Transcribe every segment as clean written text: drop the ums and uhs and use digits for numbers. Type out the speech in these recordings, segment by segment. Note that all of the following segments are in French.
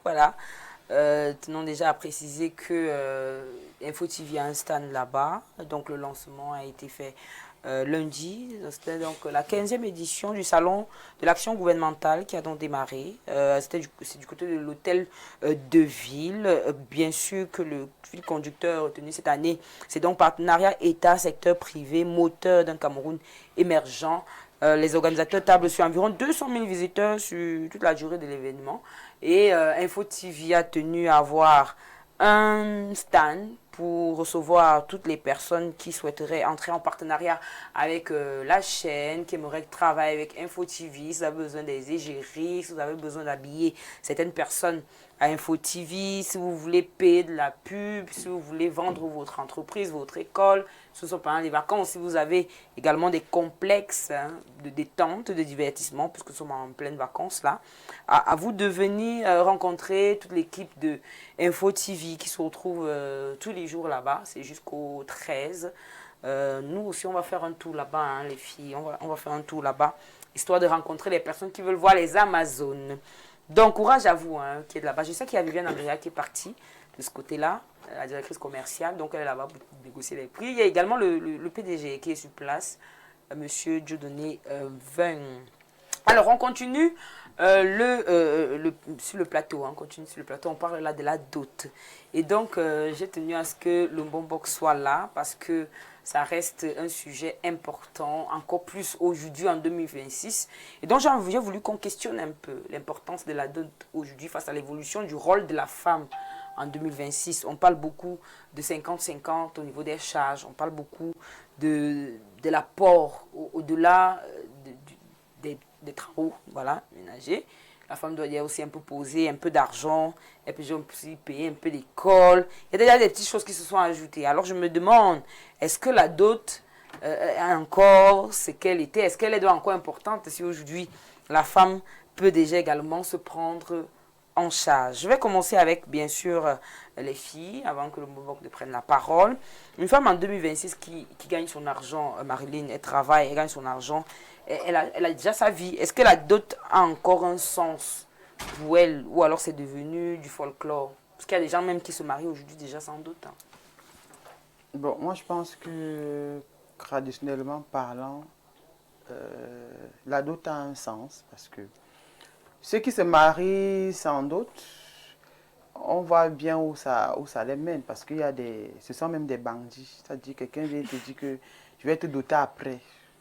Voilà. Tenons déjà à préciser que Info TV a un stand là-bas. Donc le lancement a été fait lundi. C'était donc la 15e édition du salon de l'action gouvernementale qui a donc démarré. C'est du côté de l'hôtel de ville. Bien sûr que le fil conducteur retenu cette année, c'est donc partenariat État, secteur privé, moteur d'un Cameroun émergent. Les organisateurs tablent sur environ 200 000 visiteurs sur toute la durée de l'événement. Et Info TV a tenu à avoir un stand pour recevoir toutes les personnes qui souhaiteraient entrer en partenariat avec la chaîne, qui aimeraient travailler avec Info TV. Si vous avez besoin des égéries, si vous avez besoin d'habiller certaines personnes à Info TV, si vous voulez payer de la pub, si vous voulez vendre votre entreprise, votre école, ce sont pendant les vacances. Si vous avez également des complexes de détente, de divertissement, puisque nous sommes en pleine vacances là, à vous de venir rencontrer toute l'équipe de Info TV qui se retrouve tous les jours là-bas. C'est jusqu'au 13. Nous aussi, on va faire un tour là-bas, les filles. On va faire un tour là-bas, histoire de rencontrer les personnes qui veulent voir les Amazones. Donc, courage à vous qui êtes là-bas. Je sais qu'il y a Viviane Andrea qui est partie de ce côté-là, la directrice commerciale. Donc, elle est là-bas pour négocier les prix. Il y a également le PDG qui est sur place, Monsieur Dieudonné Veng. Alors, on continue sur le plateau. On continue sur le plateau. On parle là de la dot. Et donc, j'ai tenu à ce que le Boombox soit là parce que ça reste un sujet important, encore plus aujourd'hui en 2026. Et donc, j'ai voulu qu'on questionne un peu l'importance de la dot aujourd'hui face à l'évolution du rôle de la femme en 2026. On parle beaucoup de 50-50 au niveau des charges. On parle beaucoup de l'apport au-delà des travaux ménagers. La femme doit y aussi un peu poser un peu d'argent, et puis aussi payer un peu d'école. Il y a déjà des petites choses qui se sont ajoutées. Alors je me demande, est-ce que la dot a encore ce qu'elle était? Est-ce qu'elle est encore importante si aujourd'hui la femme peut déjà également se prendre en charge? Je vais commencer avec, bien sûr, les filles, avant que le Boombox ne prenne la parole. Une femme en 2026 qui gagne son argent, Marilyn, elle travaille, elle gagne son argent, elle a déjà sa vie. Est-ce que la dot a encore un sens pour elle, ou alors c'est devenu du folklore? Parce qu'il y a des gens même qui se marient aujourd'hui déjà sans dot. Bon, moi je pense que traditionnellement parlant, la dot a un sens parce que ceux qui se marient sans dot, on voit bien où ça les mène parce qu'il y a ce sont même des bandits. C'est-à-dire quelqu'un vient te dire que je vais te doter après.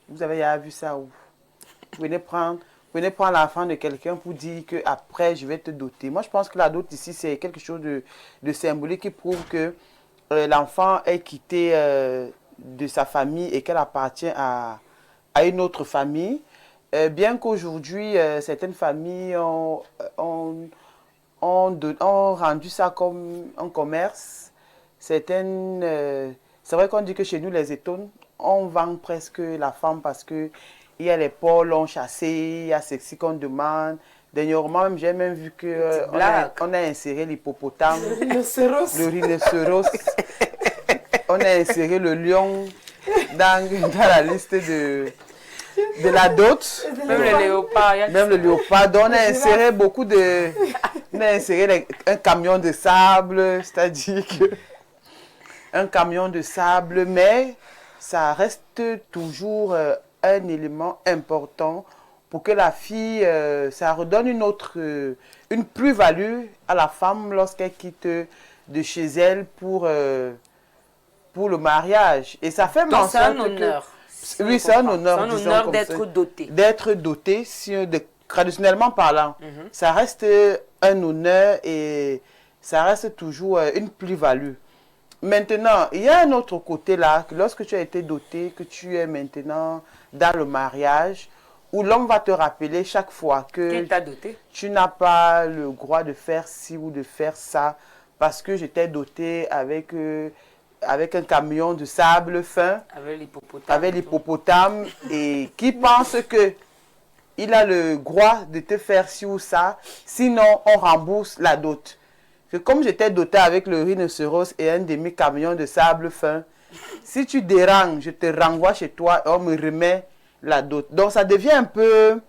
Vous avez déjà vu ça où vous venez prendre l'enfant de quelqu'un pour dire que après je vais te doter. Moi je pense que la dot ici c'est quelque chose de symbolique qui prouve que l'enfant est quitté de sa famille et qu'elle appartient à une autre famille. Bien qu'aujourd'hui certaines familles ont rendu ça comme un commerce. C'est vrai qu'on dit que chez nous les étones, on vend presque la femme parce que il y a les pôles, on chassé, il y a ceci qu'on demande. Dernièrement, j'ai même vu qu'on a inséré l'hippopotame, le rhinocéros, on a inséré le lion dans la liste de la dot. Même le léopard. Même le léopard. Donc, on a inséré on a inséré un camion de sable, c'est-à-dire que un camion de sable, mais ça reste toujours un élément important pour que la fille, ça redonne une plus-value à la femme lorsqu'elle quitte de chez elle pour le mariage. Et ça fait mention. C'est un honneur. Oui, c'est un honneur. C'est un honneur d'être doté. D'être doté, traditionnellement parlant. Ça reste un honneur et ça reste toujours une plus-value. Maintenant, il y a un autre côté là, que lorsque tu as été doté, que tu es maintenant dans le mariage, où l'homme va te rappeler chaque fois que tu n'as pas le droit de faire ci ou de faire ça, parce que j'étais doté avec un camion de sable fin, avec l'hippopotame, et qui pense que il a le droit de te faire ci ou ça, sinon on rembourse la dot. Que comme j'étais doté avec le rhinocéros et un demi-camion de sable fin, si tu déranges, je te renvoie chez toi et on me remet la dot. Donc ça devient un peu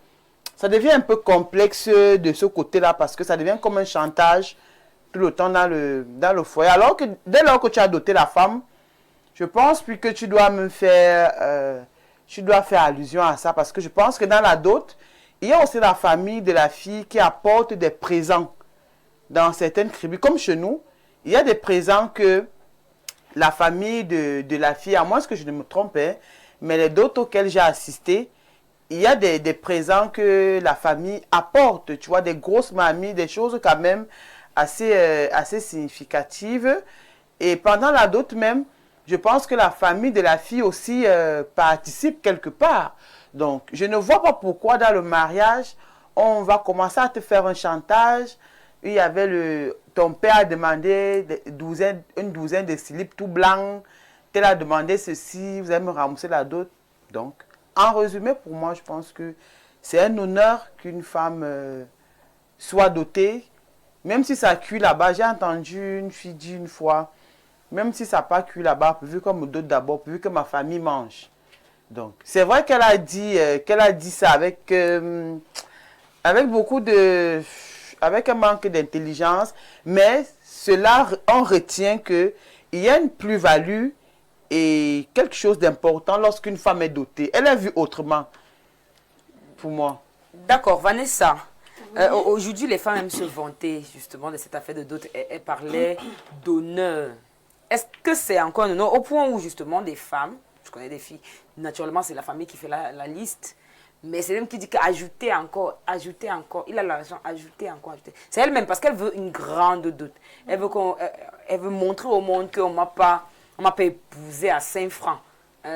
ça devient un peu complexe de ce côté-là parce que ça devient comme un chantage tout le temps dans le foyer. Alors que dès lors que tu as doté la femme, je pense plus que tu dois tu dois faire allusion à ça parce que je pense que dans la dot, il y a aussi la famille de la fille qui apporte des présents dans certaines tribus. Comme chez nous, il y a des présents que la famille de la fille, à moins que je ne me trompe, hein, mais les dots auxquels j'ai assisté, il y a des présents que la famille apporte, tu vois, des grosses mamies, des choses quand même assez significatives. Et pendant la dot même, je pense que la famille de la fille aussi participe quelque part. Donc, je ne vois pas pourquoi dans le mariage, on va commencer à te faire un chantage. Il y avait ton père a demandé une douzaine de slips tout blancs. Tel a demandé ceci, vous allez me rembourser la dot. Donc, en résumé, pour moi, je pense que c'est un honneur qu'une femme soit dotée. Même si ça cuit là-bas, j'ai entendu une fille dire une fois, même si ça n'a pas cuit là-bas, pourvu qu'on me dote d'abord, pourvu que ma famille mange. Donc, c'est vrai qu'elle a dit ça avec beaucoup avec un manque d'intelligence, mais cela, on retient qu'il y a une plus-value et quelque chose d'important lorsqu'une femme est dotée. Elle est vue autrement, pour moi. D'accord, Vanessa. Aujourd'hui, les femmes aiment se vanter justement de cette affaire de dot. Elles parlaient d'honneur. Est-ce que c'est encore un honneur au point où justement des femmes, je connais des filles, naturellement c'est la famille qui fait la liste, mais c'est elle qui dit qu'ajouter encore, il a l'argent, ajouter encore, ajouter. C'est elle-même parce qu'elle veut une grande dot. Elle veut montrer au monde qu'on m'a pas épousé à 5 francs.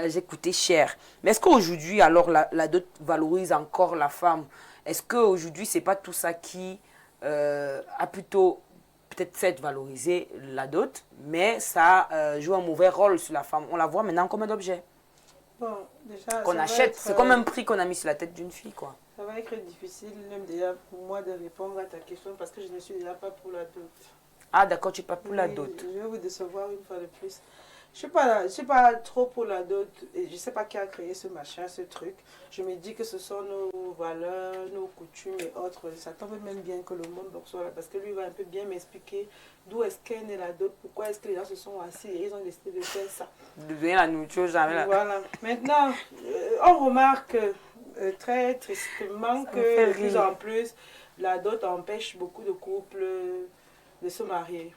J'ai coûté cher. Mais est-ce qu'aujourd'hui, alors, la dot valorise encore la femme? Est-ce qu'aujourd'hui, ce n'est pas tout ça qui a plutôt peut-être certes valorisé la dot, mais ça joue un mauvais rôle sur la femme? On la voit maintenant comme un objet. Bon, déjà, qu'on achète. C'est comme un prix qu'on a mis sur la tête d'une fille, quoi. Ça va être difficile, même déjà pour moi, de répondre à ta question parce que je ne suis déjà pas pour la dot. Ah, d'accord, tu n'es pas pour la dot. Je vais vous décevoir une fois de plus. Je ne suis pas trop pour la dot. Et je ne sais pas qui a créé ce machin, ce truc. Je me dis que ce sont nos valeurs, nos coutumes et autres. Ça tombe même bien que le monde soit là. Parce que lui va un peu bien m'expliquer d'où est-ce qu'est née la dot, pourquoi est-ce que les gens se sont assis et ils ont décidé de faire ça. De donner la nourriture, jamais là. Voilà. Maintenant, on remarque très tristement que de plus en plus, la dot empêche beaucoup de couples de se marier.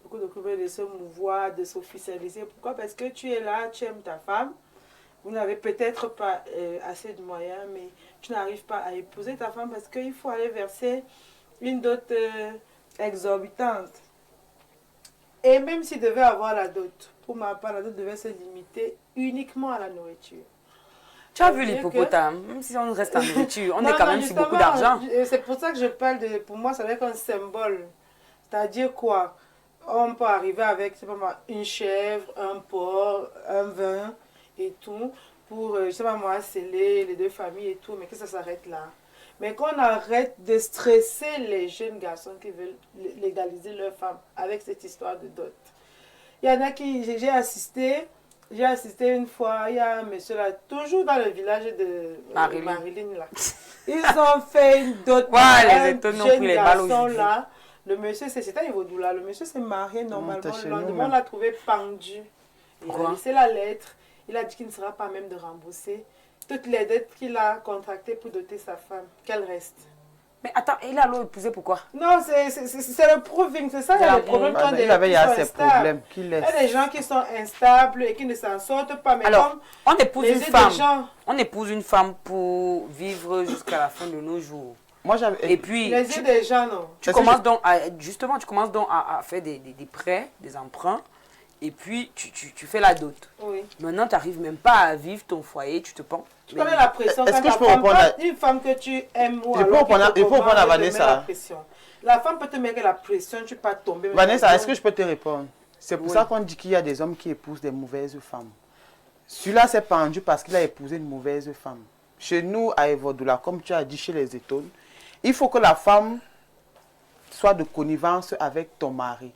Beaucoup de couples de se mouvoir, de s'officialiser. Pourquoi? Parce que tu es là, tu aimes ta femme. Vous n'avez peut-être pas assez de moyens, mais tu n'arrives pas à épouser ta femme parce qu'il faut aller verser une dot exorbitante. Et même s'il devait avoir la dot, pour ma part, la dot devait se limiter uniquement à la nourriture. Tu as vu l'hippopotame, même si on reste en nourriture, on est quand même sur beaucoup d'argent. C'est pour ça que je parle de, pour moi, ça doit être un symbole. C'est-à-dire quoi? On peut arriver avec, c'est pas moi, une chèvre, un porc, un vin et tout, pour, je sais pas moi, sceller les deux familles et tout, mais que ça s'arrête là. Mais qu'on arrête de stresser les jeunes garçons qui veulent légaliser leur femme avec cette histoire de dot. Il y en a qui, j'ai assisté une fois, il y a un monsieur là, toujours dans le village de Marilyn là. Ils ont fait une dot pour un jeune garçon là. Le monsieur, c'était un Vaudou là. Le monsieur s'est marié normalement. Le lendemain, on l'a trouvé pendu. Il a laissé la lettre. Il a dit qu'il ne sera pas même de rembourser toutes les dettes qu'il a contractées pour doter sa femme. Qu'elle reste. Mais attends, il a l'épouser pourquoi? Non, c'est le proving. C'est ça, il y a le problème quand des gens qui sont instables. Il y a des gens qui sont instables et qui ne s'en sortent pas. Mais alors, on épouse une femme. Gens... On épouse une femme pour vivre jusqu'à la fin de nos jours. Moi, et puis, les yeux des gens, non. Tu commences donc à faire des prêts, des emprunts, et puis tu fais la dot. Oui. Maintenant, tu n'arrives même pas à vivre ton foyer, tu te penses. Tu connais la pression. Est-ce que je peux répondre à... Une femme que tu aimes ou il faut répondre à Vanessa. La femme peut te mettre la pression, tu ne peux pas tomber. Vanessa, est-ce que je peux te répondre? C'est pour ça qu'on dit qu'il y a des hommes qui épousent des mauvaises femmes. Celui-là s'est pendu parce qu'il a épousé une mauvaise femme. Chez nous, à Evodoula, comme tu as dit chez les Étones, il faut que la femme soit de connivence avec ton mari.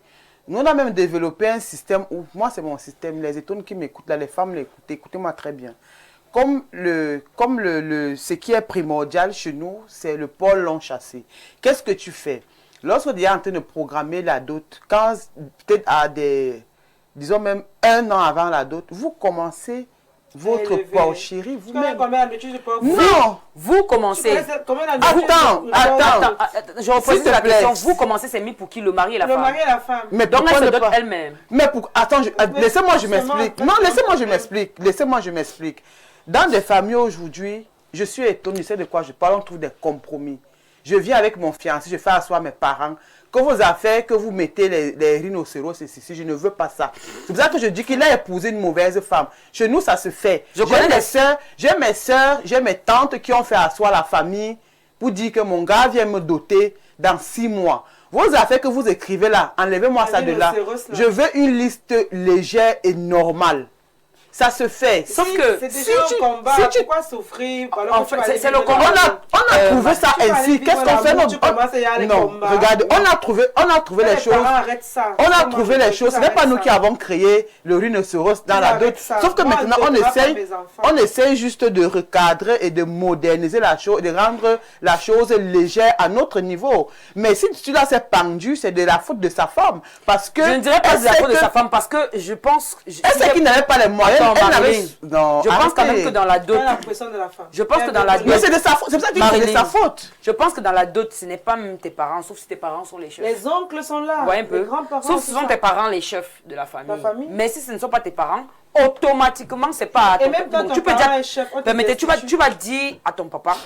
Nous, on a même développé un système où, moi c'est mon système, les Étones qui m'écoutent, là, les femmes l'écoutent, écoutez-moi très bien. ce qui est primordial chez nous, c'est le pôle long chassé. Qu'est-ce que tu fais? Lorsque tu es en train de programmer la dot, quand peut-être à disons même 1 an avant la dot, vous commencez votre porcherie vous-même. Non, vous commencez. Attends. Je repose la question. Vous commencez, c'est mis pour qui? Le mari et la femme? Le mari et la femme. Mais donc elle se donne elle-même. Mais pour... Attends, laissez-moi je m'explique. Non, laissez-moi je m'explique. Dans des familles aujourd'hui, je suis étonné, je sais de quoi je parle, on trouve des compromis. Je viens avec mon fiancé, je fais asseoir mes parents. Que vos affaires, que vous mettez les rhinocéros, c'est ceci, je ne veux pas ça. C'est pour ça que je dis qu'il a épousé une mauvaise femme. Chez nous, ça se fait. J'ai mes soeurs, j'ai mes tantes qui ont fait asseoir la famille pour dire que mon gars vient me doter dans 6 mois. Vos affaires que vous écrivez là, enlevez-moi ça de là. Je veux une liste légère et normale. Ça se fait. Sauf que c'est déjà un combat. Pourquoi souffrir? C'est le combat. On a trouvé ça ainsi. Qu'est-ce qu'on fait? Non, regardez, on a trouvé les choses. On a trouvé les choses. Ce n'est pas nous qui avons créé le rhinocéros dans la dot. Sauf que maintenant, on essaye juste de recadrer et de moderniser la chose, de rendre la chose légère à notre niveau. Mais si celui-là s'est pendu, c'est de la faute de sa femme. Parce que je ne dirais pas de la faute de sa femme parce que je pense. Est-ce qu'il n'avait pas les moyens? Non, je pense quand même que dans la dot. Je pense que dans la dot. Mais c'est de sa faute. C'est pour ça que c'est de sa faute. Je pense que dans la dot, ce n'est pas même tes parents, sauf si tes parents sont les chefs. Les oncles sont là. Ouais, un peu. Les grands-parents. Sauf si ce sont tes parents les chefs de la famille. Mais si ce ne sont pas tes parents, automatiquement, c'est pas à ton... Et même quand ton parent est chef, tu vas dire à ton papa,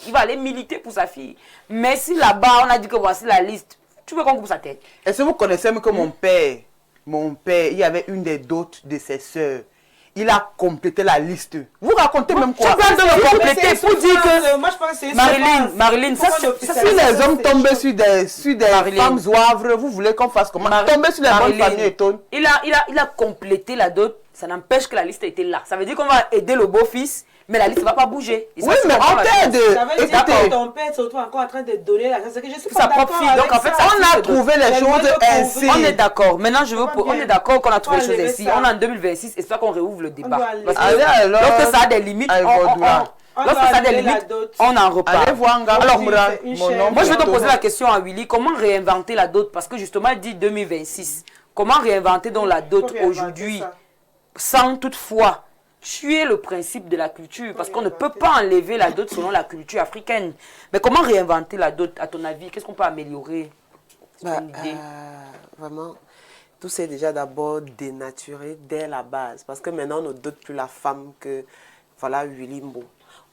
il va aller militer pour sa fille. Mais si là-bas, on a dit que voici la liste, tu veux qu'on coupe sa tête. Est-ce que vous connaissez même que mon père, il y avait une des dots de ses sœurs. Il a complété la liste. Vous racontez même quoi? Tu parles de le compléter pour dire que... Moi, je pense que c'est Marilyn, si les hommes tombent sur des femmes zouavres, vous voulez qu'on fasse comment? Tomber sur les bonnes familles étonnes. Il a complété la dot. Ça n'empêche que la liste était là. Ça veut dire qu'on va aider le beau-fils, mais la liste ne va pas bouger. Oui, mais on t'aide. Ça veut dire que ton père est encore en train de donner la chance. Je suis sa propre fille. Donc en fait, on a trouvé les choses ainsi. On est d'accord. Maintenant, on est d'accord qu'on a trouvé les choses ainsi. On est en 2026 et c'est ça qu'on réouvre le débat. Lorsque ça a des limites, on en reparle. Allez voir alors, moi, je vais te poser la question à Willy. Comment réinventer la dot? Parce que justement, elle dit 2026. Comment réinventer donc la dot aujourd'hui sans toutefois tuer le principe de la culture? Parce qu'on ne peut pas enlever la dot selon la culture africaine. Mais comment réinventer la dot, à ton avis? Qu'est-ce qu'on peut améliorer? Vraiment, tout c'est déjà d'abord dénaturé dès la base. Parce que maintenant, on ne dote plus la femme que, voilà, Yulimbo.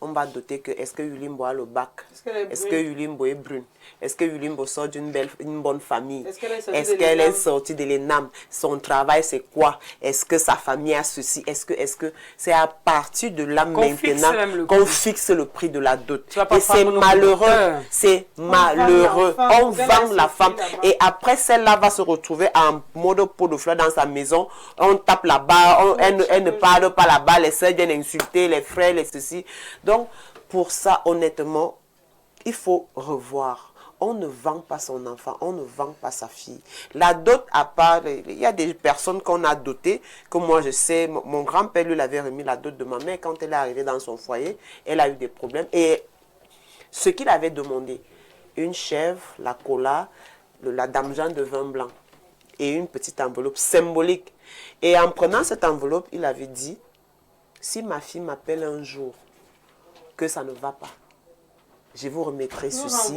On va doter que, est-ce que Yulimbo a le bac? Est-ce que Yulimbo est brune? Est-ce que Yulimbo sort d'une bonne famille? Est-ce qu'elle est sortie de l'ENAM? Son travail, c'est quoi? Est-ce que sa famille a ceci? Est-ce que c'est à partir de là maintenant qu'on fixe le prix de la dot? Et c'est malheureux. C'est malheureux. On vend la femme. Et après, celle-là va se retrouver en mode pot de fleurs dans sa maison. On tape là-bas. Elle ne parle pas là-bas. Les soeurs viennent insulter les frères, les ceci. Donc, pour ça, honnêtement, il faut revoir. On ne vend pas son enfant, on ne vend pas sa fille. La dot, à part, il y a des personnes qu'on a dotées, que moi je sais, mon grand-père lui avait remis la dot de ma mère quand elle est arrivée dans son foyer, elle a eu des problèmes. Et ce qu'il avait demandé, une chèvre, la cola, la dame Jeanne de vin blanc et une petite enveloppe symbolique. Et en prenant cette enveloppe, il avait dit, si ma fille m'appelle un jour, que ça ne va pas, je vous remettrai ceci.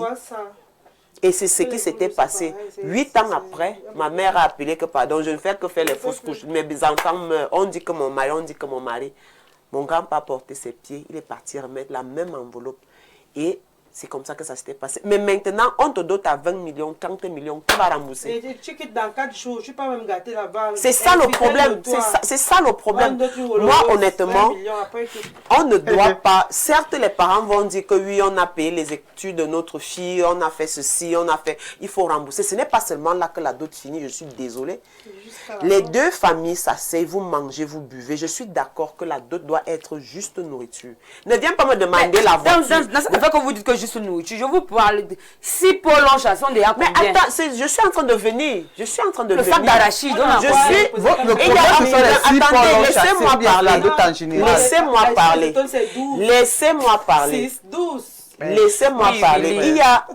Et c'est ce qui s'était passé. 8 ans après, ma mère a appelé que, pardon, je ne fais que faire les fausses couches. Mes enfants meurent. On dit que mon mari, Mon grand-père portait ses pieds. Il est parti remettre la même enveloppe. Et c'est comme ça que ça s'était passé. Mais maintenant, on te dote à 20 millions, 30 millions. Qui va rembourser? Et tu quittes dans 4 jours. Je ne suis pas même gâté là-bas. C'est ça le problème. C'est ça le problème. Moi, honnêtement, on ne doit pas... Certes, les parents vont dire que oui, on a payé les études de notre fille, on a fait ceci, on a fait... Il faut rembourser. Ce n'est pas seulement là que la dot finit, je suis désolée. Les deux familles s'asseyent, vous mangez, vous buvez. Je suis d'accord que la dot doit être juste nourriture. Ne viens pas me demander la voiture. Dans cette affaire que vous dites que juste sur nourriture. Je vous parle de 6 pots longs chassons déjà Mais combien? attends, je suis en train de venir. Je suis en train de Le venir. sac d'arachide, on a Je quoi? suis... Le problème, Il y a- ce sont les 6 attendez, points laissez-moi chassés par la parler. dot en général. Laissez-moi parler. C'est 12. Laissez-moi parler. 6, 12. Laissez-moi Oui, parler. oui. Il y a...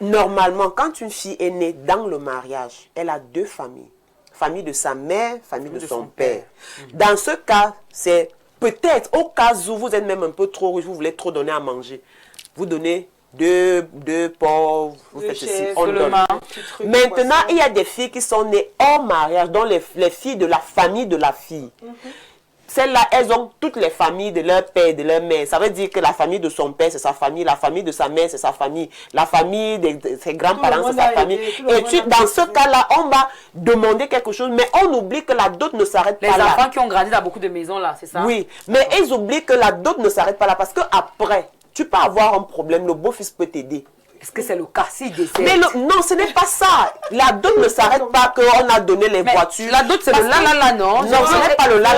Normalement, quand une fille est née dans le mariage, elle a 2 familles. Famille de sa mère, famille de son père. Dans ce cas, c'est peut-être au cas où vous êtes même un peu trop riche, vous voulez trop donner à manger. Vous donnez deux porcs, vous faites ceci, on donne. Maintenant, il y a des filles qui sont nées hors mariage, dont les filles de la famille de la fille. Celles-là, elles ont toutes les familles de leur père et de leur mère. Ça veut dire que la famille de son père, c'est sa famille. La famille de sa mère, c'est sa famille. La famille de ses grands-parents, c'est sa famille. Et dans ce cas-là, on va demander quelque chose, mais on oublie que la dot ne s'arrête pas là. Les enfants qui ont grandi dans beaucoup de maisons, là, c'est ça? Oui, mais ils oublient que la dot ne s'arrête pas là. Parce qu'après, tu peux avoir un problème, le beau-fils peut t'aider. Est-ce que c'est le cas s'il décède? Mais non, ce n'est pas ça. La dot ne s'arrête pas qu'on a donné les voitures. La dot, c'est le la, non? Non, ce n'est pas le la.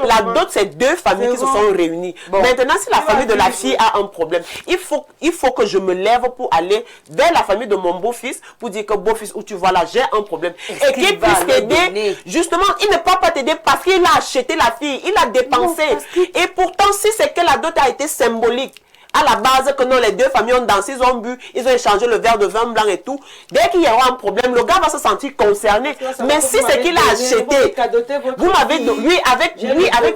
La dot, c'est 2 familles qui se sont réunies. Bon. Maintenant, si la famille de la fille a un problème, il faut que je me lève pour aller vers la famille de mon beau-fils pour dire que beau-fils, où tu vois là, j'ai un problème. Et qu'il puisse t'aider. Justement, il ne peut pas t'aider parce qu'il a acheté la fille, il a dépensé. Et pourtant, si c'est que la dot a été symbolique, à la base que non, les 2 familles ont dansé, ils ont bu, ils ont échangé le verre de vin blanc et tout. Dès qu'il y aura un problème, le gars va se sentir concerné. Mais si c'est qu'il a acheté, vous m'avez dit, oui, avec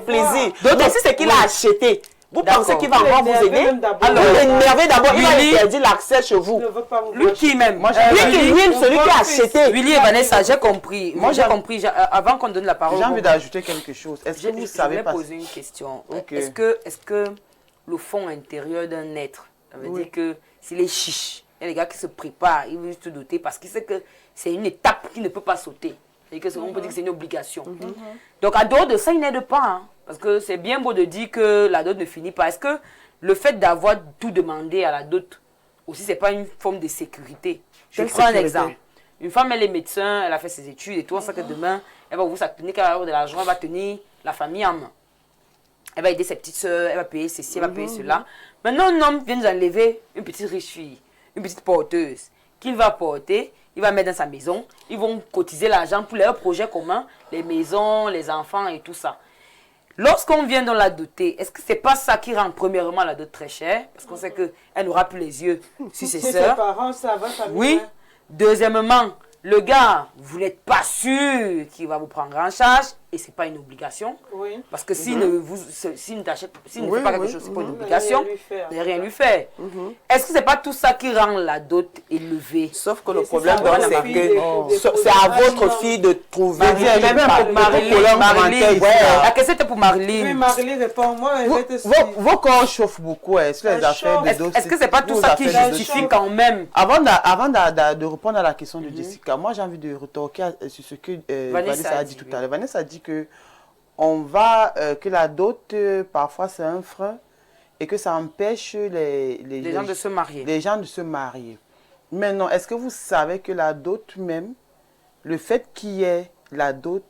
plaisir. Mais si c'est qu'il a acheté, vous pensez qu'il va encore vous aider? Alors, l'énerver d'abord, il va interdire l'accès chez vous. Lui qui même? Celui qui a acheté. Willy et Vanessa, j'ai compris. Moi, j'ai compris. Avant qu'on donne la parole. J'ai envie d'ajouter quelque chose. Est-ce que vous savez pas? Je vais poser une question. Okay. Est-ce que le fond intérieur d'un être, ça veut dire que s'il est chiche, il y a des gars qui se préparent, ils veulent se doter parce qu'ils savent que c'est une étape qu'il ne peut pas sauter. C'est-à-dire on peut dire que c'est une obligation. Donc, à dehors de ça, il n'aide pas. Hein, parce que c'est bien beau de dire que la dot ne finit pas. Est-ce que le fait d'avoir tout demandé à la dot, aussi, c'est pas une forme de sécurité? Je prends un exemple. Une femme, elle est médecin, elle a fait ses études et tout. On sait que demain, elle va vous tenir qu'elle va avoir de l'argent, elle va tenir la famille en main. Elle va aider ses petites soeurs, elle va payer ceci, elle va payer cela. Maintenant, un homme vient nous enlever une petite riche fille, une petite porteuse, qu'il va porter, il va mettre dans sa maison. Ils vont cotiser l'argent pour leurs projets communs, les maisons, les enfants et tout ça. Lorsqu'on vient dans la doter, est-ce que c'est pas ça qui rend premièrement la dot très chère? Parce qu'on sait qu'elle n'aura plus les yeux sur ses soeurs. Oui. Deuxièmement, le gars, vous n'êtes pas sûr qu'il va vous prendre en charge et ce n'est pas une obligation. Oui. Parce que s'il ne fait pas quelque chose, ce n'est pas une obligation, vous n'allez rien lui faire. Est-ce que ce n'est pas tout ça qui rend la dot élevée? Sauf que le problème, c'est que c'est à votre fille de trouver. La question était pour Marilyn. Oui, Marilyn répond. Moi, vos corps chauffent beaucoup. Est-ce que les affaires de dot... Est-ce que ce n'est pas tout ça qui justifie quand même? Avant de répondre à la question de Jessica, moi j'ai envie de retorquer sur ce que Vanessa a dit tout à l'heure. Vanessa a dit que que la dot parfois c'est un frein et que ça empêche les gens de se marier. Les gens de se marier. Maintenant, est-ce que vous savez que la dot même, le fait qu'il y ait la dot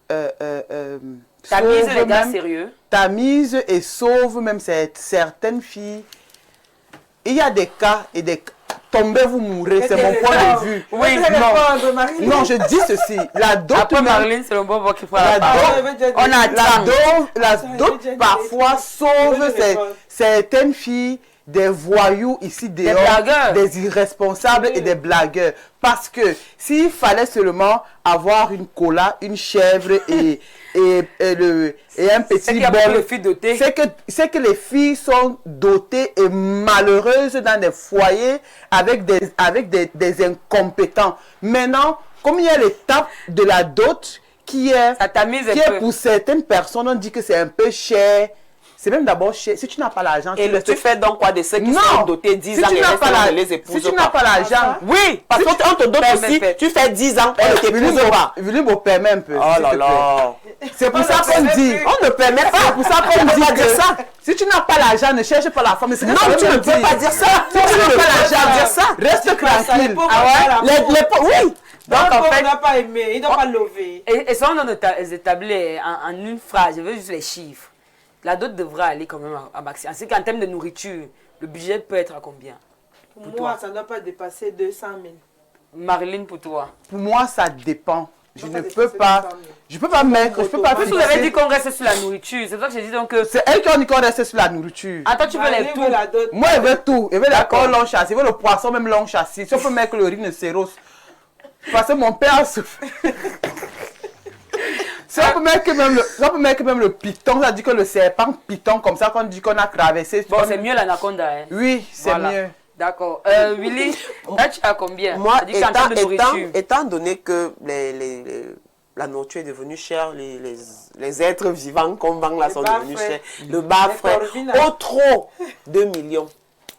tamise les gars sérieux. Tamise et sauve même certaines filles. Il y a des cas et des cas. Tombez, vous mourrez, c'est mon point de vue. Oui, non, je dis ceci. La dot, après Marilyn, c'est le bon qui fera la dot. On a la dot parfois sauve certaines filles des voyous ici dehors, des irresponsables et des blagueurs. Parce que s'il fallait seulement avoir une cola, une chèvre et un petit bol, c'est que les filles sont dotées et malheureuses dans des foyers avec des incompétents. Maintenant, comme il y a l'étape de la dot qui est pour certaines personnes, on dit que c'est un peu cher. C'est même d'abord cher. Si tu n'as pas l'argent... Et tu fais donc quoi de ceux qui sont dotés 10 ans et restent les épouses? Si tu n'as pas l'argent... Oui, parce qu'on te dote aussi, tu fais 10 ans, on ne t'épouse pas. Willy me permet un peu. Oh là là. C'est pour ça qu'on dit... On ne permet pas. C'est pour ça qu'on dit que ça. Si tu n'as pas l'argent, ne cherche pas la femme. Non, tu ne peux pas dire ça. Si tu n'as pas l'argent, dire ça. Reste tranquille. Oui. Donc en fait, il n'a pas aimé, il ne doit pas lever. Et ça, on doit établir en une phrase, je veux juste les chiffres. La dot devrait aller quand même à maximum. C'est qu'en termes de nourriture, Le budget peut être à combien? Pour Pour moi, toi. ça ne doit pas dépasser 200 000. Marilyn, pour toi? Pour moi, ça dépend. Je Ça ne dépend, peux c'est pas. 200 000. Je peux pas mettre. Je peux pas En plus, vous avez dit fixer. qu'on reste sur la nourriture. C'est pour ça que j'ai dit donc que... C'est elle qui a dit qu'on reste sur la nourriture. Attends, tu veux les Marilyn tout? veut la dot. Moi, elle veut tout. Elle veut la D'accord. corps long chassé. Elle veut le poisson, même long chassé. Si on peut mettre le riz de séros. Parce que mon père se fait. Si on peut mettre que même le python, ça dit que le serpent python, comme ça, qu'on dit qu'on a traversé. Bon, c'est mieux l'anaconda, hein? Oui, c'est Voilà. mieux. D'accord. Willy, là, tu as combien? Moi, Tu as dit que c'est en termes de nourriture. étant donné que la nourriture est devenue chère, les êtres vivants qu'on vend là sont bas devenus frais. chers. Le bas Les frais. corvina. Au trop, 2 millions.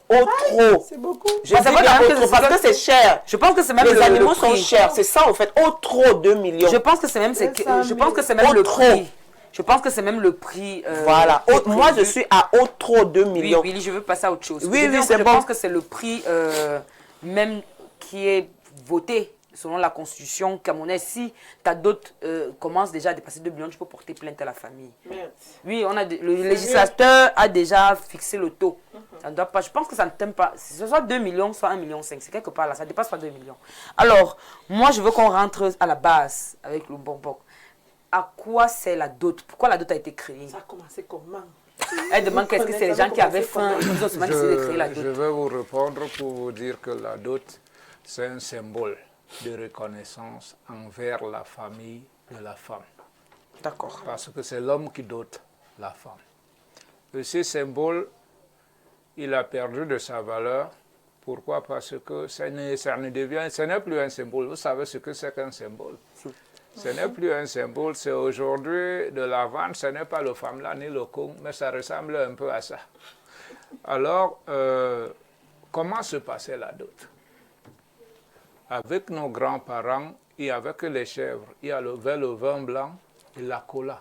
Au trop. C'est beaucoup. Je Bah, dis c'est vrai bien que au c'est- trop, parce que c'est cher. Je pense que c'est même Les le animaux sont prix. chers. C'est ça, en fait. Au trop, 2 millions. Je pense que c'est même, je pense que c'est même Au le trop. prix. Je pense que c'est même le prix. Voilà. qui est Moi, je prévu. suis à au trop, 2 Oui, millions. Willy, je veux passer à autre chose. Oui, Je oui, dis, c'est je bon. pense que c'est le prix même qui est voté selon la constitution camerounaise. Si ta dot commence déjà à dépasser 2 millions, tu peux porter plainte à la famille. Merde. Oui, le législateur a déjà fixé le taux. Ça ne doit pas, je pense que ça ne t'aime pas. Si ce soit 2 millions, soit 1,5 million, c'est quelque part là, ça ne dépasse pas 2 millions. Alors, moi, je veux qu'on rentre à la base avec le bonbon. À quoi c'est la dot? Pourquoi la dot a été créée? Ça a commencé comment? Elle demande qu'est-ce que c'est les gens qui avaient faim, ils ont seulement décidé de créer la Je dot. vais vous répondre pour vous dire que la dot, c'est un symbole de reconnaissance envers la famille de la femme. D'accord. Parce que c'est l'homme qui dote la femme. Et ce symbole, il a perdu de sa valeur. Pourquoi? Parce que ce n'est plus un symbole. Vous savez ce que c'est qu'un symbole? Ce n'est plus un symbole, c'est aujourd'hui de la vente, ce n'est pas le femme-là ni le con, mais ça ressemble un peu à ça. Alors, comment se passait la dot? Avec nos grands-parents et avec les chèvres, il y avait le vin blanc et la cola.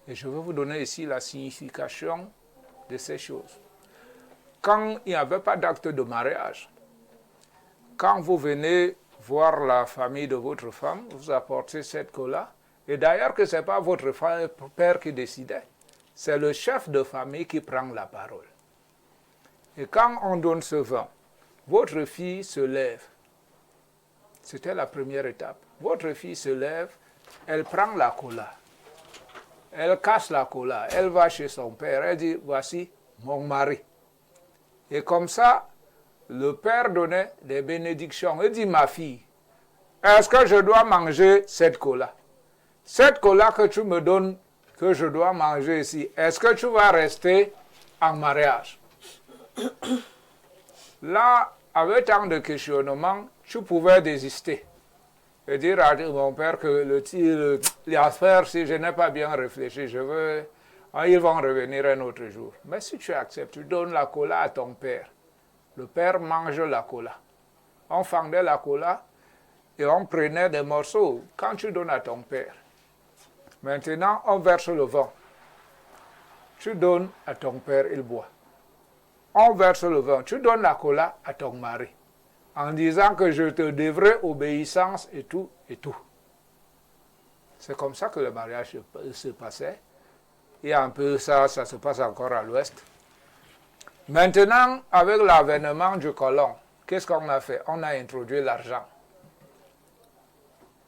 Et je vais vous donner ici la signification de ces choses. Quand il n'y avait pas d'acte de mariage, quand vous venez voir la famille de votre femme, vous apportez cette cola. Et d'ailleurs que ce n'est pas votre père qui décidait, c'est le chef de famille qui prend la parole. Et quand on donne ce vin, votre fille se lève. C'était la première étape. Votre fille se lève, elle prend la cola. Elle casse la cola, elle va chez son père, elle dit, voici mon mari. Et comme ça, le père donnait des bénédictions. Il dit, ma fille, est-ce que je dois manger cette cola? Cette cola que tu me donnes, que je dois manger ici, est-ce que tu vas rester en mariage? Là, avec tant de questionnements, tu pouvais désister. Et dire à mon père que les affaires, si je n'ai pas bien réfléchi, ils vont revenir un autre jour. Mais si tu acceptes, tu donnes la cola à ton père. Le père mange la cola. On fendait la cola et on prenait des morceaux quand tu donnes à ton père. Maintenant, on verse le vin. Tu donnes à ton père, il boit. On verse le vin. Tu donnes la cola à ton mari en disant que je te devrais obéissance et tout et tout. C'est comme ça que le mariage se passait. Et un peu ça se passe encore à l'ouest. Maintenant, avec l'avènement du colon, qu'est-ce qu'on a fait? On a introduit l'argent.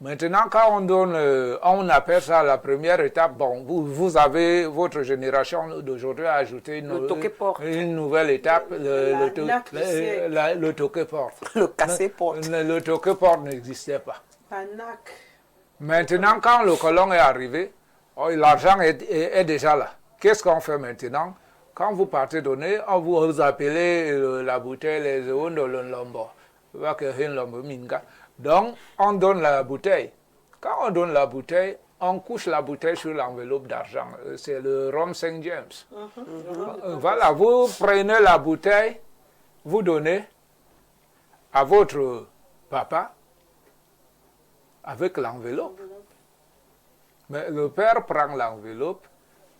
Maintenant, quand on donne, on appelle ça la première étape. Bon, vous avez, votre génération d'aujourd'hui a ajouté une nouvelle étape, le toqué-porte. Le cassé-porte. Le toqué-porte n'existait pas. La NAC. Maintenant, quand le colon est arrivé, l'argent est déjà là. Qu'est-ce qu'on fait maintenant? Quand vous partez donner, on vous appelez la bouteille les zones de l'ombo. Donc, on donne la bouteille. Quand on donne la bouteille, on couche la bouteille sur l'enveloppe d'argent. C'est le rhum Saint James. Voilà, vous prenez la bouteille, vous donnez à votre papa avec l'enveloppe. Mais le père prend l'enveloppe.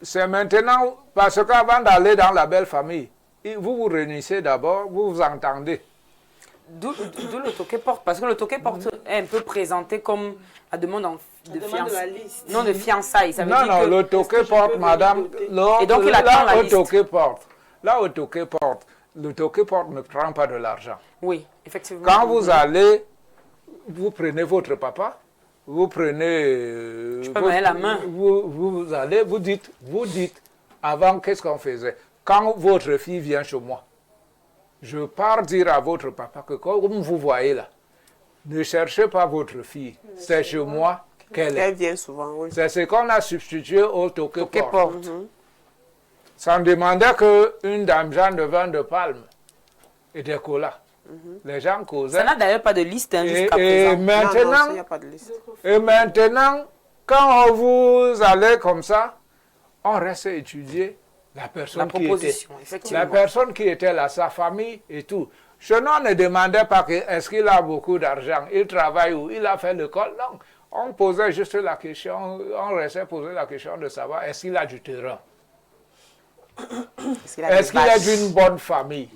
C'est maintenant, parce qu'avant d'aller dans la belle famille, vous vous réunissez d'abord, vous vous entendez. D'où le toqué-porte, parce que le toqué-porte est un peu présenté comme la demande de fiançailles. Non, de fiançailles. Ça veut dire que le toqué-porte, madame. Et donc, il attend la liste. Là, au toqué-porte, le toqué-porte ne prend pas de l'argent. Oui, effectivement. Quand vous allez, vous prenez votre papa, vous prenez... Je peux mettre la main. Vous allez, vous dites, avant, qu'est-ce qu'on faisait? Quand votre fille vient chez moi, je pars dire à votre papa que comme vous voyez là, ne cherchez pas votre fille, c'est chez moi qu'elle est. Elle vient souvent, oui. C'est ce qu'on a substitué au toqué-porte. Ça me demandait qu'une dame Jeanne de vin de palme et des colas. Les gens causaient. Ça n'a d'ailleurs pas de liste hein, jusqu'à Et présent. maintenant, Non, il n'y a pas de liste. et maintenant, quand vous allez comme ça, on reste à étudier la personne La qui était. proposition, effectivement. La personne qui était là, sa famille et tout. Je ne demandais pas est-ce qu'il a beaucoup d'argent, il travaille ou il a fait l'école. Non, on posait juste la question, on restait à poser la question de savoir est-ce qu'il a du terrain. Est-ce qu'il est d'une bonne famille?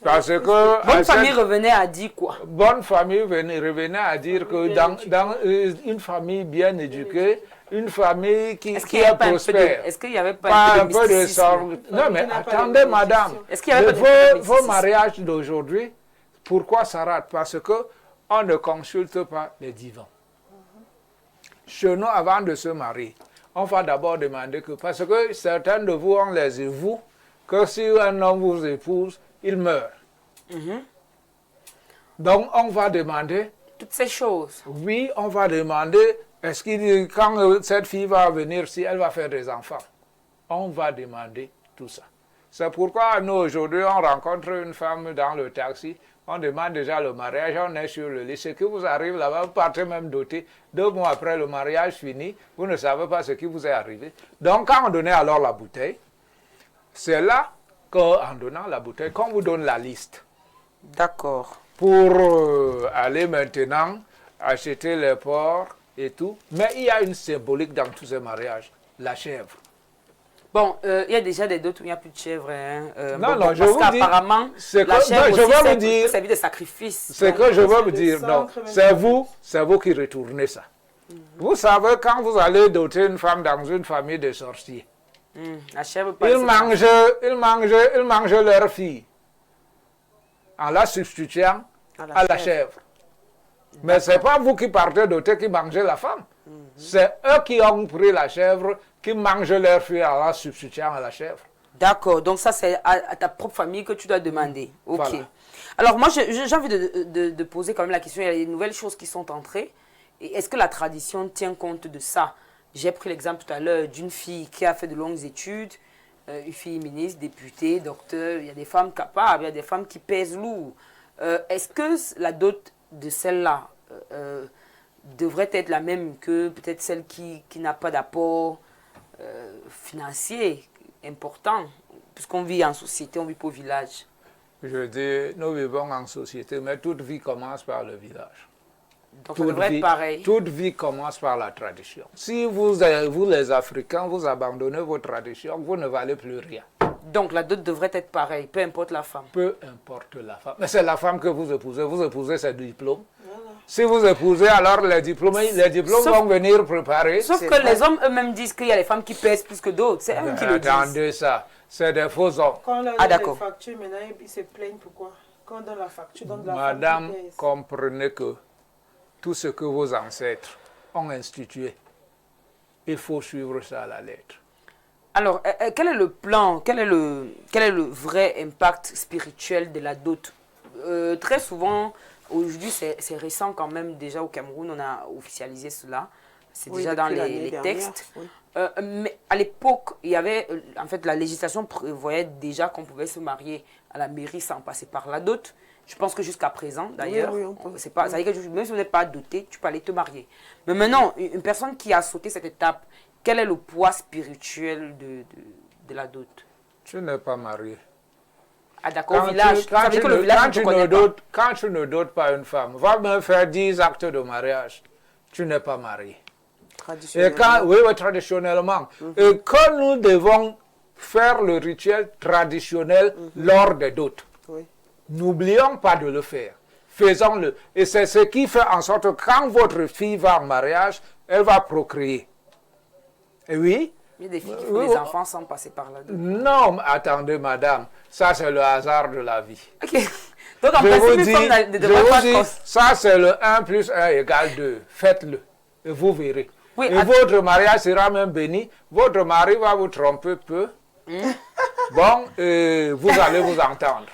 Parce que... Bonne famille revenait à dire quoi? Bonne famille revenait à dire que dans une famille bien éduquée, une famille qui est prospère. Est-ce qu'il n'y avait Pas pas un peu de sort. Non, mais attendez, madame. Est-ce qu'il y avait pas de Vos mariages d'aujourd'hui, pourquoi ça rate? Parce qu'on ne consulte pas les divans. Chez nous, avant de se marier, on va d'abord demander que, parce que certains de vous, on les évoue, que si un homme vous épouse, il meurt. Donc, on va demander... Toutes ces choses. Oui, on va demander, est-ce que quand cette fille va venir, si elle va faire des enfants, on va demander tout ça. C'est pourquoi nous, aujourd'hui, on rencontre une femme dans le taxi, on demande déjà le mariage, on est sur le lit. Ce qui vous arrive là-bas, vous partez même doté. 2 mois après le mariage fini, vous ne savez pas ce qui vous est arrivé. Donc, quand on donnait alors la bouteille, c'est là qu'en donnant la bouteille, qu'on vous donne la liste. D'accord. Pour aller maintenant acheter les porcs et tout. Mais il y a une symbolique dans tous ces mariages, la chèvre. Bon, il y a déjà des doutes où il n'y a plus de chèvre. Hein. Non, bon, non, je parce vous dis, qu'apparemment, c'est la que- chèvre non, je aussi veux vous dire- servi de sacrifice. Ce que je veux vous dire, le non, centre même. c'est vous qui retournez ça. Vous savez, quand vous allez doter une femme dans une famille de sorciers, La chèvre, pas ils mangent leur fille en la substituant à la chèvre. Mais ce n'est pas vous qui partez doter qui mangez la femme. C'est eux qui ont pris la chèvre, qui mangent leur fille en la substituant à la chèvre. D'accord, donc ça c'est à ta propre famille que tu dois demander. Ok. Voilà. Alors moi j'ai envie de poser quand même la question, il y a des nouvelles choses qui sont entrées. Et est-ce que la tradition tient compte de ça? J'ai pris l'exemple tout à l'heure d'une fille qui a fait de longues études, une fille ministre, députée, docteur, il y a des femmes capables, il y a des femmes qui pèsent lourd. Est-ce que la dot de celle-là devrait être la même que peut-être celle qui n'a pas d'apport financier important, puisqu'on vit en société, on vit pas au village? Je dis, nous vivons en société, mais toute vie commence par le village. Donc ça devrait être pareil. Toute vie commence par la tradition. Si vous les Africains, vous abandonnez vos traditions, vous ne valez plus rien. Donc la dot devrait être pareille, peu importe la femme. Peu importe la femme. Mais c'est la femme que vous épousez ses diplômes. Si vous épousez, alors les diplômes vont venir préparer. Sauf que les hommes eux-mêmes disent qu'il y a les femmes qui pèsent plus que d'autres. C'est eux qui le disent. Attendez ça, c'est des faux hommes. Quand on leur Ah, donne d'accord. les factures, maintenant, ils se plaignent pourquoi? Quand on donne la facture, on donne la Madame, femme qui pèse. comprenez que tout ce que vos ancêtres ont institué, il faut suivre ça à la lettre. Alors, quel est le plan, quel est le vrai impact spirituel de la dot? Très souvent, aujourd'hui, c'est récent quand même, déjà au Cameroun, on a officialisé cela. C'est Oui, déjà dans depuis l'année les dernière, textes. oui. Mais à l'époque, il y avait, en fait, la législation prévoyait déjà qu'on pouvait se marier à la mairie sans passer par la dot. Je pense que jusqu'à présent, d'ailleurs, Oui, on peut. c'est pas, ça veut dire que même si on n'est pas doté, tu peux aller te marier. Mais maintenant, une personne qui a sauté cette étape, quel est le poids spirituel de la dot? Tu n'es pas marié. Ah d'accord, au village. Ça veut dire que le village ne te connaît pas. Quand tu ne dotes pas une femme, va me faire 10 actes de mariage, tu n'es pas marié. Et Traditionnellement. oui, traditionnellement. Et que nous devons faire le rituel traditionnel lors des dots. Oui. N'oublions pas de le faire. Faisons-le. Et c'est ce qui fait en sorte que quand votre fille va en mariage, elle va procréer. Et oui, Il y a des filles qui font des enfants sans passer par là. Non, mais attendez, madame. Ça, c'est le hasard de la vie. Ok. Donc, en Je vous principe, dis, une femme ne devrait pas ça, c'est le 1 plus 1 égale 2. Faites-le. Et vous verrez. Oui, et votre mariage sera même béni. Votre mari va vous tromper peu. Bon, vous allez vous entendre.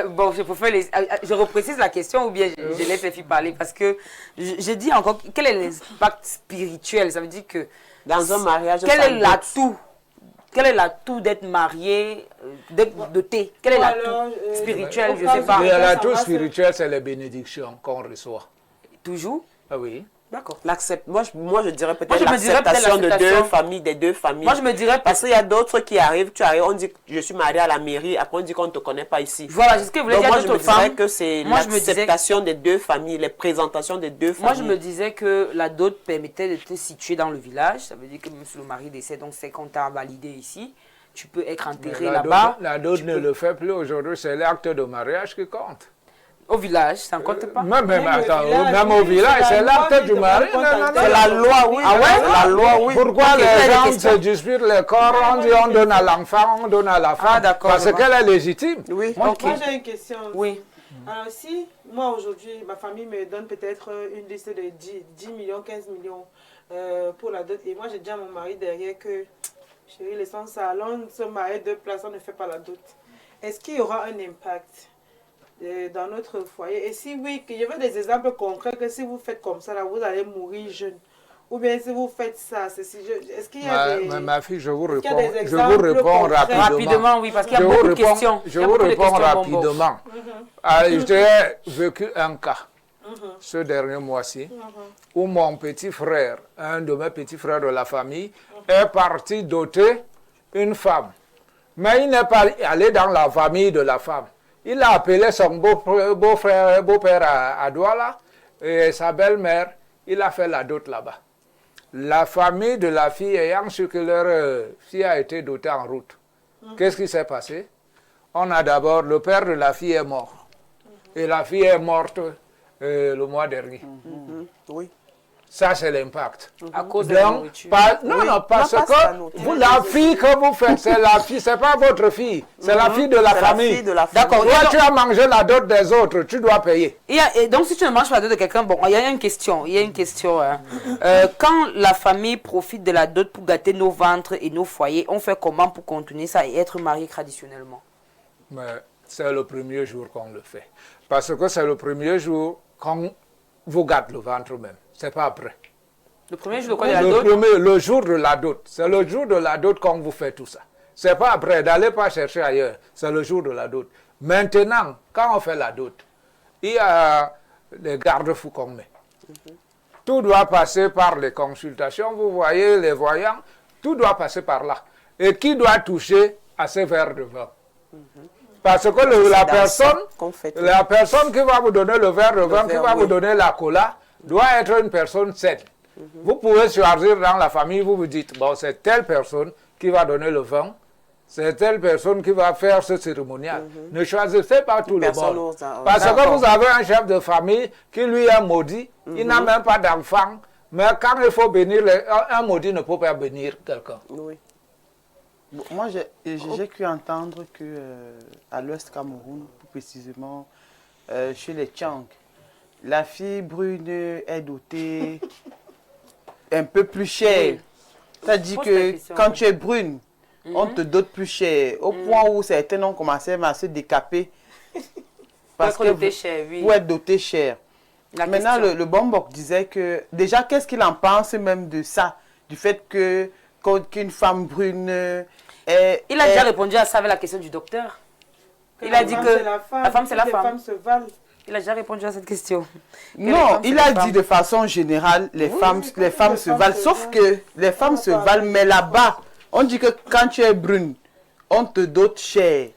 Bon, je reprécise la question ou bien je laisse les filles parler parce que je dis encore, quel est l'impact spirituel? Ça veut dire que dans un mariage, quel est l'atout? Quel est l'atout d'être marié, d'être doté? Quel est l'atout spirituel? Je ne sais pas. L'atout spirituel, c'est les bénédictions qu'on reçoit. Toujours? Ah oui. D'accord. Moi, je dirais peut-être l'acceptation de deux familles, des deux familles. Moi, je me dirais... Parce qu'il y a d'autres qui arrivent, tu arrives, on dit que je suis mariée à la mairie, après on dit qu'on ne te connaît pas ici. Voilà, c'est ce que vous voulez dire. Moi, je me dirais que c'est l'acceptation des deux familles, les présentations des deux familles. Moi, je me disais que la dot permettait de te situer dans le village. Ça veut dire que même si le mari décède, donc c'est qu'on t'a validé ici, tu peux être enterré là-bas. La dot ne le fait plus aujourd'hui, c'est l'acte de mariage qui compte. Au village, ça ne compte pas. Même au village, c'est l'acte du mari. C'est la loi, oui. Ah ouais? La loi, oui. Pourquoi les gens se disputent les corps? On dit on donne à l'enfant, on donne à la femme. Ah, d'accord. Parce qu'elle est légitime. Oui. Moi, j'ai une question. Oui. Alors, si moi aujourd'hui, ma famille me donne peut-être une liste de 10 millions, 15 millions pour la dot, et moi j'ai déjà mon mari derrière que, chérie, laissons ça, allons se marier deux places, on ne fait pas la dot. Est-ce qu'il y aura un impact dans notre foyer? Et si oui, qu'il y avait des exemples concrets que si vous faites comme ça, là, vous allez mourir jeune. Ou bien si vous faites ça, est-ce qu'il y a des... Ma fille, je vous réponds rapidement. Rapidement, oui, parce qu'il y a beaucoup de questions. Je vous réponds rapidement. J'ai vécu un cas, ce dernier mois-ci, où mon petit frère, un de mes petits frères de la famille, est parti doter une femme. Mais il n'est pas allé dans la famille de la femme. Il a appelé son beau-père à Douala et sa belle-mère. Il a fait la dot là-bas. La famille de la fille ayant su que leur fille a été dotée en route. Qu'est-ce qui s'est passé? On a d'abord, le père de la fille est mort. Et la fille est morte le mois dernier. Oui. Ça, c'est l'impact. À cause de la nourriture. Parce que vous, la fille que vous faites, c'est la fille, c'est pas votre fille, c'est la fille de la famille. D'accord. Toi, tu as mangé la dot des autres, tu dois payer. Et donc, si tu ne manges pas la dot de quelqu'un, bon, il y a une question. Hein. Quand la famille profite de la dot pour gâter nos ventres et nos foyers, on fait comment pour continuer ça et être marié traditionnellement? Mais c'est le premier jour qu'on le fait. Parce que c'est le premier jour qu'on vous gâte le ventre même. C'est pas après. Le premier jour de quoi de la dot? Le jour de la dot. C'est le jour de la dot qu'on vous fait tout ça. C'est pas après. N'allez pas chercher ailleurs. C'est le jour de la dot. Maintenant, quand on fait la dot, il y a les garde-fous qu'on met. Tout doit passer par les consultations. Vous voyez les voyants. Tout doit passer par là. Et qui doit toucher à ces verres de vin? Parce que la personne qui va vous donner le verre de vin, qui va vous donner la cola, doit être une personne saine. Vous pouvez choisir dans la famille, vous vous dites, bon, c'est telle personne qui va donner le vin, c'est telle personne qui va faire ce cérémonial. Ne choisissez pas tout le monde. Parce que vous avez un chef de famille qui lui est maudit, il n'a même pas d'enfant, mais quand il faut bénir, un maudit ne peut pas bénir quelqu'un. Oui. Bon, moi, j'ai cru entendre que à l'Ouest Cameroun, plus précisément chez les Tchang, la fille brune est dotée un peu plus cher. C'est-à-dire que quand tu es brune, on te dote plus cher. Au point où certains ont commencé à se décaper. Parce que vous êtes doté cher. Maintenant, le Bombok disait que, déjà, qu'est-ce qu'il en pense même de ça? Du fait qu'une femme brune il a déjà répondu à ça avec la question du docteur. Il a dit que la femme, c'est la femme. Il a déjà répondu à cette question. Non, il a dit de façon générale, les femmes se valent. Sauf que les femmes se valent, mais là-bas, on dit que quand tu es brune, on te dote cher.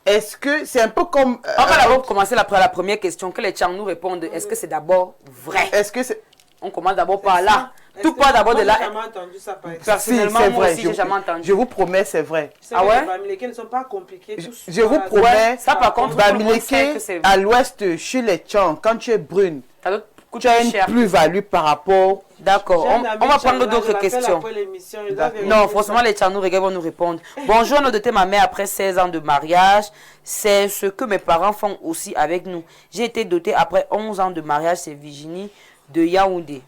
Est-ce que c'est un peu comme... on va d'abord commencer la première question, que les Tchang nous répondent. Est-ce que c'est d'abord vrai? Est-ce que c'est... On commence d'abord par là. Tout part d'abord de là. J'ai jamais entendu ça, par exemple. Personnellement, si, moi aussi, j'ai jamais entendu. Je vous promets, c'est vrai. Ah ouais? Les Bamileke ne sont pas compliqués. Je vous promets, ça par contre, Bamileke, à l'ouest, chez les Tchang, quand tu es brune, tu as une plus-value par rapport D'accord, on va prendre d'autres questions. Non, forcément, les Tchanourégais vont nous répondre. Bonjour, on a doté ma mère après 16 ans de mariage. C'est ce que mes parents font aussi avec nous. J'ai été dotée après 11 ans de mariage, c'est Virginie de Yaoundé.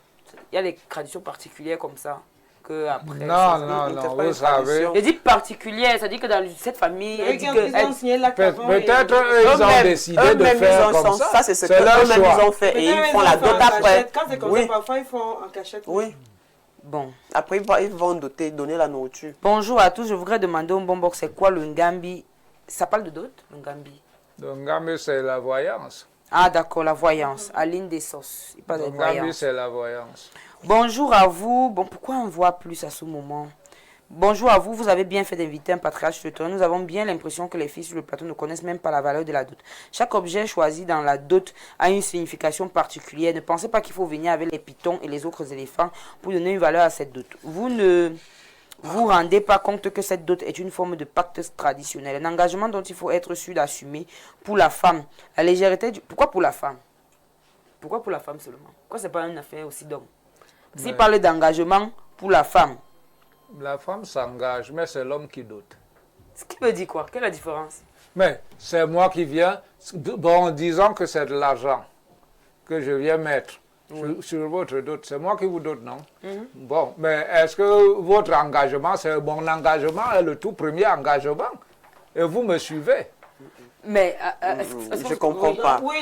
Il y a des traditions particulières comme ça. Après, non, vous savez. Je dis particulière, ça dit que dans cette famille, peut-être ils ont décidé de faire comme ça. Ça, c'est ce que eux-mêmes ils ont fait et ils font la dot après. Quand c'est comme ça, parfois ils font en cachette. Oui. Bon. Après, ils vont donner la nourriture. Bonjour à tous, je voudrais demander au Bombok, c'est quoi le Ngambi? Ça parle de dot, le Ngambi? Le Ngambi, c'est la voyance. Ah d'accord, la voyance. Aline Dessos. Il parle de Le Ngambi, voyance. c'est la voyance. Bonjour à vous. Bon, pourquoi on ne voit plus à ce moment? Bonjour à vous. Vous avez bien fait d'inviter un patriarche sur le terrain. Nous avons bien l'impression que les filles sur le plateau ne connaissent même pas la valeur de la dot. Chaque objet choisi dans la dot a une signification particulière. Ne pensez pas qu'il faut venir avec les pitons et les autres éléphants pour donner une valeur à cette dot. Vous ne vous rendez pas compte que cette dot est une forme de pacte traditionnel, un engagement dont il faut être sûr d'assumer pour la femme. La légèreté du... Pourquoi pour la femme? Pourquoi pour la femme seulement? Pourquoi ce n'est pas une affaire aussi d'homme? S'il parle d'engagement pour la femme. La femme s'engage, mais c'est l'homme qui dote. Ce qui veut dire quoi? Quelle est la différence? Mais c'est moi qui viens, bon, disons que c'est de l'argent que je viens mettre sur votre dot. C'est moi qui vous dote, non? Bon, mais est-ce que votre engagement, c'est mon engagement, est le tout premier engagement? Et vous me suivez? Mais je ne comprends pas. Oui,